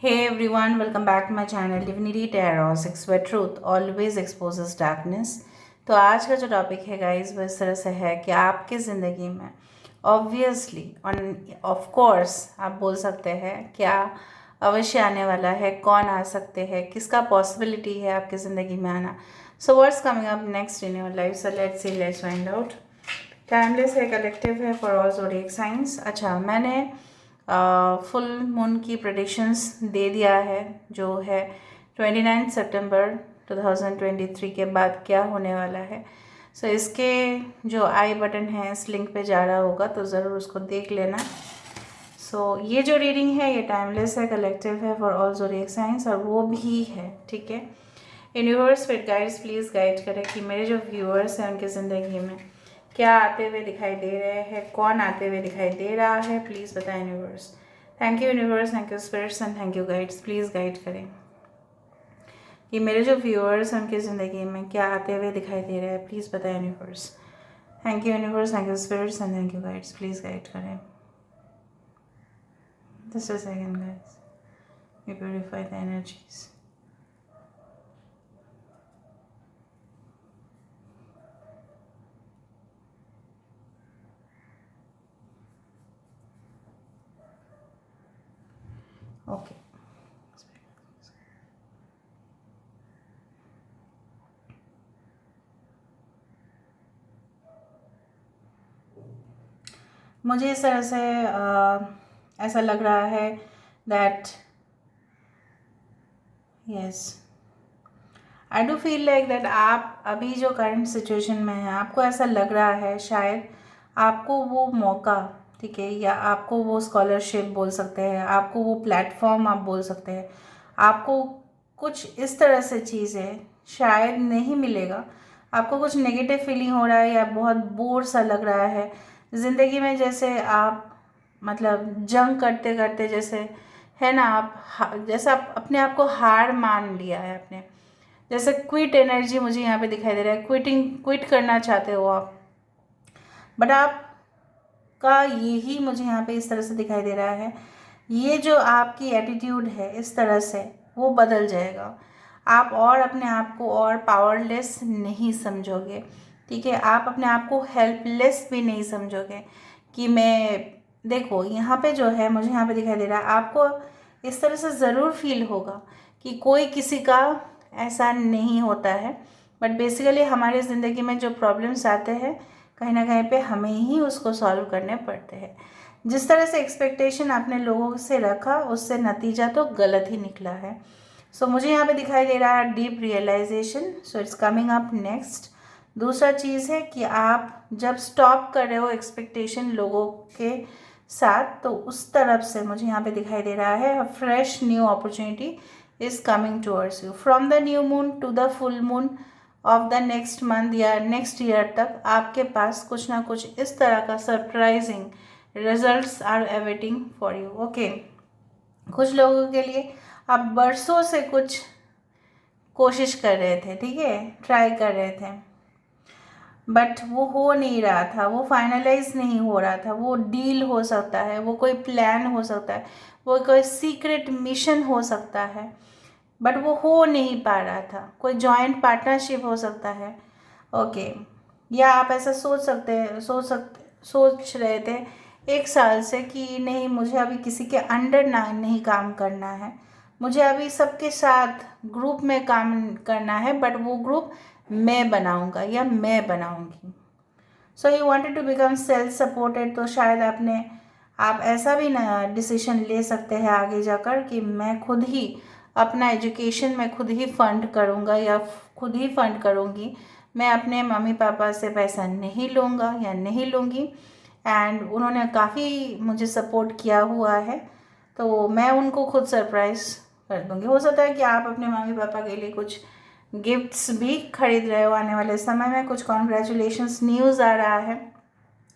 Hey everyone, welcome back to my channel Divinity Tarot 6 where truth always exposes darkness। तो आज का जो topic है गाइस वो इस तरह से है कि आपकी ज़िंदगी में ऑब्वियसली ऑफ कोर्स आप बोल सकते हैं क्या अवश्य आने वाला है, कौन आ सकते हैं, किसका पॉसिबिलिटी है आपकी ज़िंदगी में आना। So what's coming up next in your life, so let's see, let's find out. Timeless है, कलेक्टिव है फॉर ऑल ज़ोडिएक साइंस। अच्छा, मैंने फुल मून की प्रेडिक्शंस दे दिया है जो है 29 सितंबर 2023 के बाद क्या होने वाला है। सो इसके जो आई बटन है इस लिंक पे जा रहा होगा तो ज़रूर उसको देख लेना। सो ये जो रीडिंग है ये टाइमलेस है, कलेक्टिव है फॉर ऑल ज़ोडिएक साइंस और वो भी है, ठीक है। Universe fit guides please guide करें कि मेरे जो व्यूअर्स हैं उनकी ज़िंदगी में क्या आते हुए दिखाई दे रहे हैं, कौन आते हुए दिखाई दे रहा है, प्लीज़ बताएं universe. Thank you universe, thank you spirits and thank you guides, please guide करें कि मेरे जो व्यूअर्स हैं उनकी ज़िंदगी में क्या आते हुए दिखाई दे रहा है, प्लीज़ बताएं universe. Thank you universe, thank you spirits and thank you guides, please guide करें। Just a second guys, we purify the energies। Okay, मुझे इस तरह से ऐसा लग रहा है that yes, I do feel like that आप अभी जो करंट सिचुएशन में हैं आपको ऐसा लग रहा है शायद आपको वो मौका, ठीक है, या आपको वो स्कॉलरशिप बोल सकते हैं, आपको वो प्लेटफॉर्म आप बोल सकते हैं, आपको कुछ इस तरह से चीज़ें शायद नहीं मिलेगा। आपको कुछ नेगेटिव फीलिंग हो रहा है या बहुत बोर सा लग रहा है ज़िंदगी में, जैसे आप मतलब जंग करते करते जैसे है ना, आप जैसे आप अपने आप को हार मान लिया है आपने, जैसे क्विट एनर्जी मुझे यहाँ पे दिखाई दे रहा है, क्विट करना चाहते हो आप, बट आपका यही मुझे यहाँ पे इस तरह से दिखाई दे रहा है। ये जो आपकी एटीट्यूड है इस तरह से वो बदल जाएगा। आप और अपने आप को और पावरलेस नहीं समझोगे, ठीक है। आप अपने आप को हेल्पलेस भी नहीं समझोगे कि मैं, देखो यहाँ पे जो है मुझे यहाँ पे दिखाई दे रहा है आपको इस तरह से ज़रूर फील होगा कि कोई किसी का ऐसा नहीं होता है, बट बेसिकली हमारी ज़िंदगी में जो प्रॉब्लम्स आते हैं कहीं ना कहीं पे हमें ही उसको सॉल्व करने पड़ते हैं। जिस तरह से एक्सपेक्टेशन आपने लोगों से रखा उससे नतीजा तो गलत ही निकला है। सो मुझे यहाँ पे दिखाई दे रहा है deep realization, so it's coming up next. दूसरा चीज़ है कि आप जब स्टॉप कर रहे हो एक्सपेक्टेशन लोगों के साथ तो उस तरफ से मुझे यहाँ पे दिखाई दे रहा है fresh new opportunity is coming towards you from the new moon to the full moon of the next month या नेक्स्ट ईयर तक आपके पास कुछ ना कुछ इस तरह का surprising results are awaiting for you. Okay, कुछ लोगों के लिए आप बरसों से कुछ कोशिश कर रहे थे, ठीक है, ट्राई कर रहे थे, बट वो हो नहीं रहा था, वो फाइनलाइज नहीं हो रहा था। वो डील हो सकता है, वो कोई प्लान हो सकता है, वो कोई सीक्रेट मिशन हो सकता है, बट वो हो नहीं पा रहा था। कोई जॉइंट पार्टनरशिप हो सकता है, ओके। या आप ऐसा सोच रहे थे 1 साल से कि नहीं मुझे अभी किसी के अंडर ना नहीं काम करना है, मुझे अभी सबके साथ ग्रुप में काम करना है, बट वो ग्रुप मैं बनाऊंगा या मैं बनाऊंगी। So you wanted to become self supported, तो शायद आप ऐसा भी ना डिसीजन ले सकते हैं आगे जाकर कि मैं खुद ही अपना एजुकेशन मैं खुद ही फंड करूँगा या खुद ही फंड करूँगी, मैं अपने मम्मी पापा से पैसा नहीं लूँगा या नहीं लूँगी। एंड उन्होंने काफ़ी मुझे सपोर्ट किया हुआ है तो मैं उनको खुद सरप्राइज़ कर दूँगी। हो सकता है कि आप अपने मम्मी पापा के लिए कुछ गिफ्ट्स भी खरीद रहे हो आने वाले समय में, कुछ कॉन्ग्रेचुलेशंस न्यूज़ आ रहा है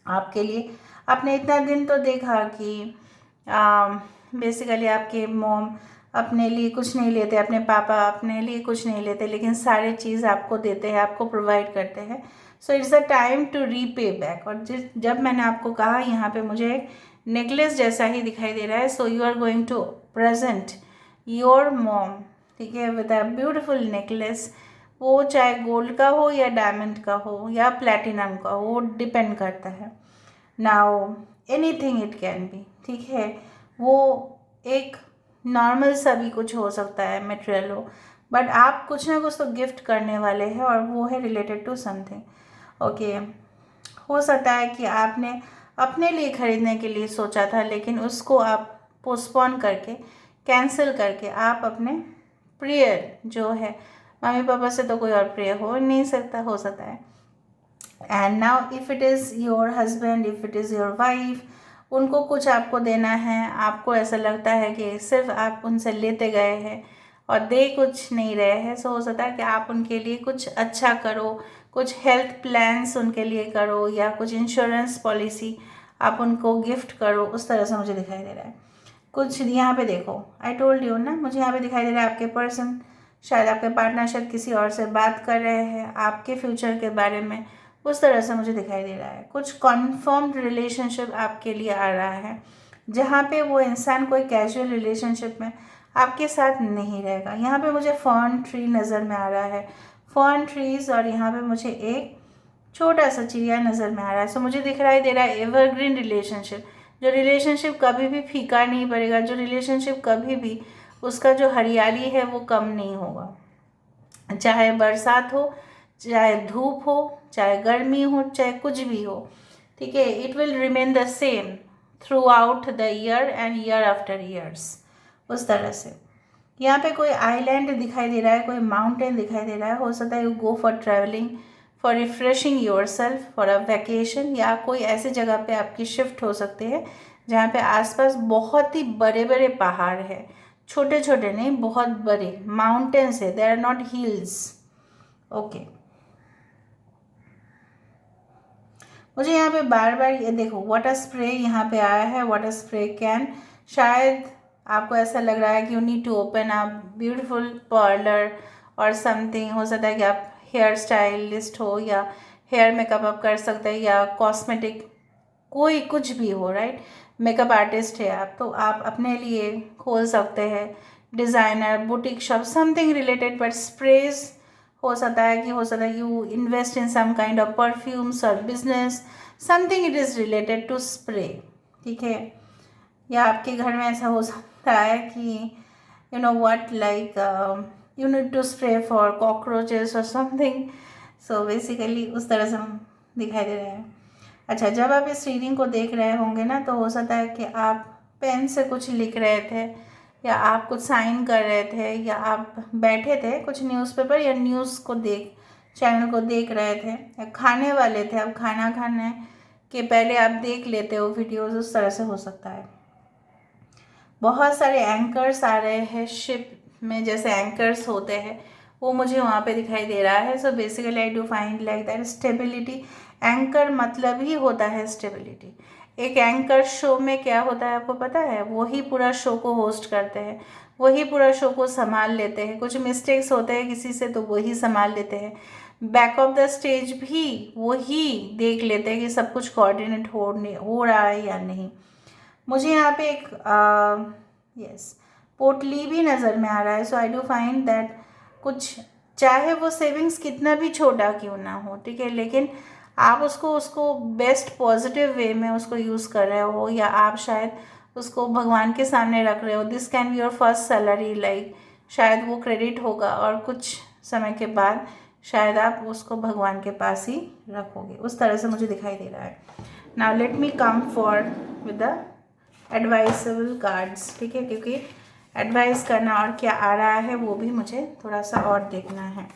आपके लिए। आपने इतना दिन तो देखा कि बेसिकली आपके मॉम अपने लिए कुछ नहीं लेते, अपने पापा अपने लिए कुछ नहीं लेते, लेकिन सारे चीज़ आपको देते हैं, आपको प्रोवाइड करते हैं। So it's a time to repay back. और जब मैंने आपको कहा यहाँ पे मुझे एक नेकलेस जैसा ही दिखाई दे रहा है, so you are going to present your mom, ठीक है, विद अ ब्यूटिफुल नेकलेस, वो चाहे गोल्ड का हो या डायमंड का हो या प्लेटिनम का हो, वो डिपेंड करता है। Now anything it can be, ठीक है, वो एक नॉर्मल सा भी कुछ हो सकता है, मटेरियल हो, बट आप कुछ ना कुछ तो गिफ्ट करने वाले हैं और वो है रिलेटेड टू समथिंग। ओके, हो सकता है कि आपने अपने लिए खरीदने के लिए सोचा था, लेकिन उसको आप पोस्टपोन करके, कैंसिल करके, आप अपने प्रिय जो है, मम्मी पापा से तो कोई और प्रिय हो नहीं सकता, हो सकता है। And now if it is your husband, if it is your wife, उनको कुछ आपको देना है, आपको ऐसा लगता है कि सिर्फ आप उनसे लेते गए हैं और दे कुछ नहीं रहे हैं, सो हो सकता है कि आप उनके लिए कुछ अच्छा करो, कुछ हेल्थ प्लान्स उनके लिए करो या कुछ इंश्योरेंस पॉलिसी आप उनको गिफ्ट करो, उस तरह से मुझे दिखाई दे रहा है। कुछ यहाँ पे देखो, आई टोल्ड यू ना, मुझे यहाँ पे दिखाई दे रहा है आपके पर्सन, शायद आपके पार्टनर शायद किसी और से बात कर रहे हैं आपके फ्यूचर के बारे में, उस तरह से मुझे दिखाई दे रहा है। कुछ कन्फर्म्ड रिलेशनशिप आपके लिए आ रहा है, जहाँ पे वो इंसान कोई कैजुअल रिलेशनशिप में आपके साथ नहीं रहेगा। यहाँ पे मुझे फर्न ट्री नज़र में आ रहा है, फर्न ट्रीज, और यहाँ पे मुझे एक छोटा सा चिड़िया नज़र में आ रहा है। सो मुझे दिखाई दे रहा है एवरग्रीन रिलेशनशिप, जो रिलेशनशिप कभी भी फीका नहीं पड़ेगा, जो रिलेशनशिप कभी भी उसका जो हरियाली है वो कम नहीं होगा, चाहे बरसात हो, चाहे धूप हो, चाहे गर्मी हो, चाहे कुछ भी हो, ठीक है, it will remain the same through out the year and year after years, उस तरह से। यहाँ पे कोई आइलैंड दिखाई दे रहा है, कोई माउंटेन दिखाई दे रहा है, हो सकता है you go for travelling, for refreshing your self, for a vacation, या कोई ऐसी जगह पे आपकी शिफ्ट हो सकती है जहाँ पे आसपास बहुत ही बड़े बड़े पहाड़ है, छोटे छोटे नहीं, बहुत बड़े माउंटेन्स है, they are not hills. Okay, मुझे यहाँ पे बार बार ये देखो वाटर स्प्रे यहाँ पे आया है, वाटर स्प्रे कैन, शायद आपको ऐसा लग रहा है कि you need to open a beautiful parlour और समथिंग, हो सकता है कि आप हेयर स्टाइलिस्ट हो या हेयर मेकअप आप कर सकते हैं या कॉस्मेटिक, कोई कुछ भी हो, राइट, मेकअप आर्टिस्ट है आप, तो आप अपने लिए खोल सकते हैं designer boutique shop, something related, but sprays हो सकता है कि, हो सकता है you invest in some kind of perfumes और business, something it is related to spray, ठीक है। या आपके घर में ऐसा हो सकता है कि you know what, like you need to spray for cockroaches और समथिंग, सो बेसिकली उस तरह से दिखाई दे रहा है। अच्छा, जब आप इस रीडिंग को देख रहे होंगे ना, तो हो सकता है कि आप पेन से कुछ लिख रहे थे, या आप कुछ साइन कर रहे थे, या आप बैठे थे कुछ न्यूज़पेपर या न्यूज़ को चैनल को देख रहे थे, या खाने वाले थे, अब खाना खाने के पहले आप देख लेते हो वीडियोज़, उस तरह से हो सकता है। बहुत सारे एंकर्स आ रहे हैं शिप में, जैसे एंकर्स होते हैं वो मुझे वहाँ पे दिखाई दे रहा है। So basically I do find like that stability, anchor मतलब ही होता है स्टेबिलिटी। एक एंकर शो में क्या होता है आपको पता है, वही पूरा शो को होस्ट करते हैं, वही पूरा शो को संभाल लेते हैं, कुछ मिस्टेक्स होते हैं किसी से तो वही संभाल लेते हैं, बैक ऑफ द स्टेज भी वही देख लेते हैं कि सब कुछ कोऑर्डिनेट हो रहा है या नहीं। मुझे यहाँ पे एक यस पोटली भी नज़र में आ रहा है। सो आई डू फाइंड दैट कुछ, चाहे वो सेविंग्स कितना भी छोटा क्यों ना हो, ठीक है, लेकिन आप उसको बेस्ट पॉजिटिव वे में उसको यूज़ कर रहे हो, या आप शायद उसको भगवान के सामने रख रहे हो। This can be your first salary, like शायद वो क्रेडिट होगा और कुछ समय के बाद शायद आप उसको भगवान के पास ही रखोगे, उस तरह से मुझे दिखाई दे रहा है। Now let me come for with the advisable cards, ठीक है, क्योंकि एडवाइस करना और क्या आ रहा है वो भी मुझे थोड़ा सा और देखना है।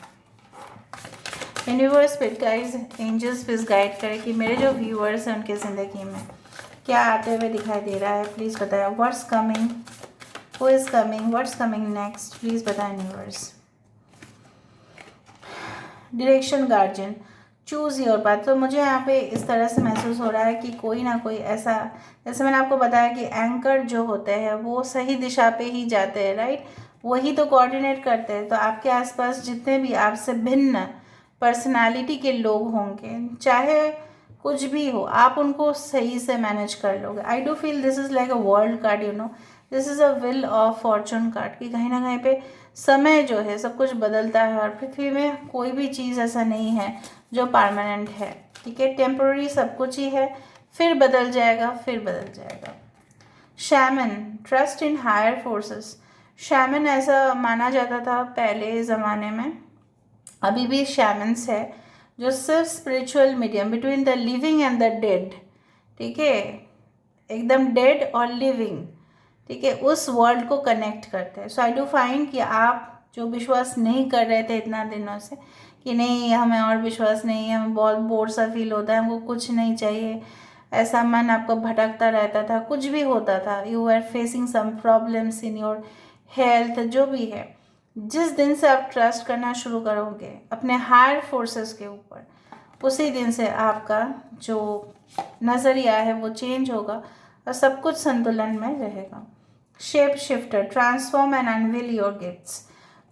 Universe, spirit guides, angels please guide करें कि मेरे जो व्यूअर्स हैं उनके ज़िंदगी में क्या आते हुए दिखाई दे रहा है, प्लीज़ बताएं। What's coming, who is coming, what's coming next, please बताएं universe. Direction guardian, choose your path. तो मुझे यहाँ पे इस तरह से महसूस हो रहा है कि कोई ना कोई ऐसा, जैसे मैंने आपको बताया कि एंकर जो होते हैं वो सही दिशा पे ही जाते हैं, राइट, वही तो कोऑर्डिनेट करते हैं। तो आपके आसपास जितने भी आपसे भिन्न पर्सनालिटी के लोग होंगे, चाहे कुछ भी हो, आप उनको सही से मैनेज कर लोगे। आई do feel this is like a world card, you know, this is a wheel of Fortune card कि कहीं ना कहीं पे समय जो है सब कुछ बदलता है और पृथ्वी में कोई भी चीज़ ऐसा नहीं है जो परमानेंट है, ठीक है। टेम्पोररी सब कुछ ही है, फिर बदल जाएगा, फिर बदल जाएगा। Shaman, trust in higher forces. Shaman ऐसा माना जाता था पहले ज़माने में, अभी भी शैमन्स है जो सिर्फ spiritual medium between the living and the dead, ठीक है, एकदम डेड और लिविंग, ठीक है, उस वर्ल्ड को कनेक्ट करते हैं। सो आई डू फाइंड कि आप जो विश्वास नहीं कर रहे थे इतना दिनों से कि नहीं हमें और विश्वास नहीं है, हमें बहुत बोर सा फील होता है, हमको कुछ नहीं चाहिए, ऐसा मन आपका भटकता रहता था, कुछ भी होता था, you are facing some problems in your health, जो भी है, जिस दिन से आप ट्रस्ट करना शुरू करोगे अपने हायर फोर्सेस के ऊपर, उसी दिन से आपका जो नज़रिया है वो चेंज होगा और सब कुछ संतुलन में रहेगा। Shape shifter, transform and unveil your gifts.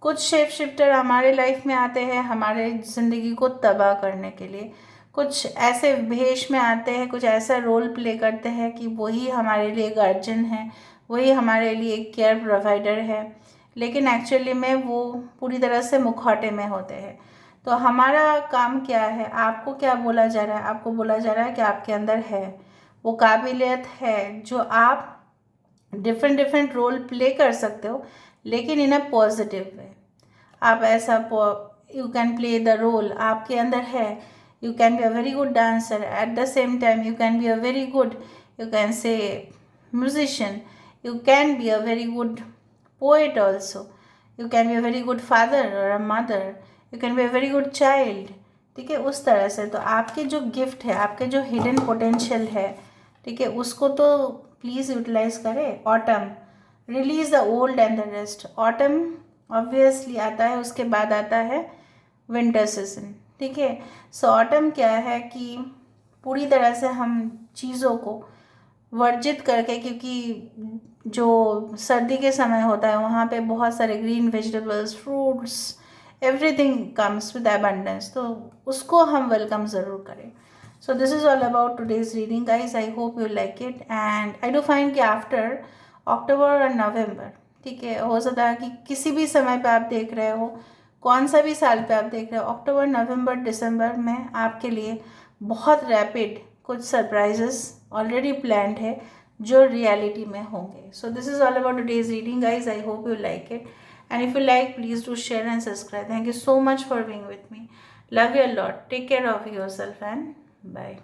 कुछ शेप शिफ्टर हमारे लाइफ में आते हैं हमारे ज़िंदगी को तबाह करने के लिए, कुछ ऐसे भेष में आते हैं, कुछ ऐसा रोल प्ले करते हैं कि वही हमारे लिए गार्जियन है, वही हमारे लिए केयर प्रोवाइडर है, लेकिन एक्चुअली में वो पूरी तरह से मुखौटे में होते हैं। तो हमारा काम क्या है, आपको क्या बोला जा रहा है, आपको बोला जा रहा है कि आपके अंदर है वो काबिलियत है जो आप डिफरेंट डिफरेंट रोल प्ले कर सकते हो, लेकिन इन अ पॉजिटिव वे। आप ऐसा you can play the role, आपके अंदर है, you can be a very good dancer, at the same time you can be a very good, you can say musician, you can be a very good poet also, you can be a very good father or a mother, you can be a very good child, ठीक है, उस तरह से। तो आपके जो gift है, आपके जो हिडन पोटेंशियल है, ठीक है, उसको तो प्लीज़ यूटिलाइज करें। Autumn, release the old and the rest. Autumn obviously आता है, उसके बाद आता है विंटर सीजन, ठीक है। सो ऑटम क्या है कि पूरी तरह से हम चीज़ों को वर्जित करके, क्योंकि जो सर्दी के समय होता है वहाँ पे बहुत सारे green vegetables, fruits, everything comes with abundance, तो उसको हम वेलकम ज़रूर करें। So this is all about today's reading guys, I hope you like it and I do find कि आफ्टर अक्टूबर और नवंबर, ठीक है, हो सकता है कि किसी भी समय पे आप देख रहे हो, कौन सा भी साल पे आप देख रहे हो, अक्टूबर नवंबर दिसंबर में आपके लिए बहुत रैपिड कुछ सरप्राइजेस ऑलरेडी प्लान्ड है जो रियलिटी में होंगे। So this is all about today's reading guys, I hope you like it and if you like please do share and subscribe. Thank you so much for being with me. Love you a lot. Take care of yourself and bye.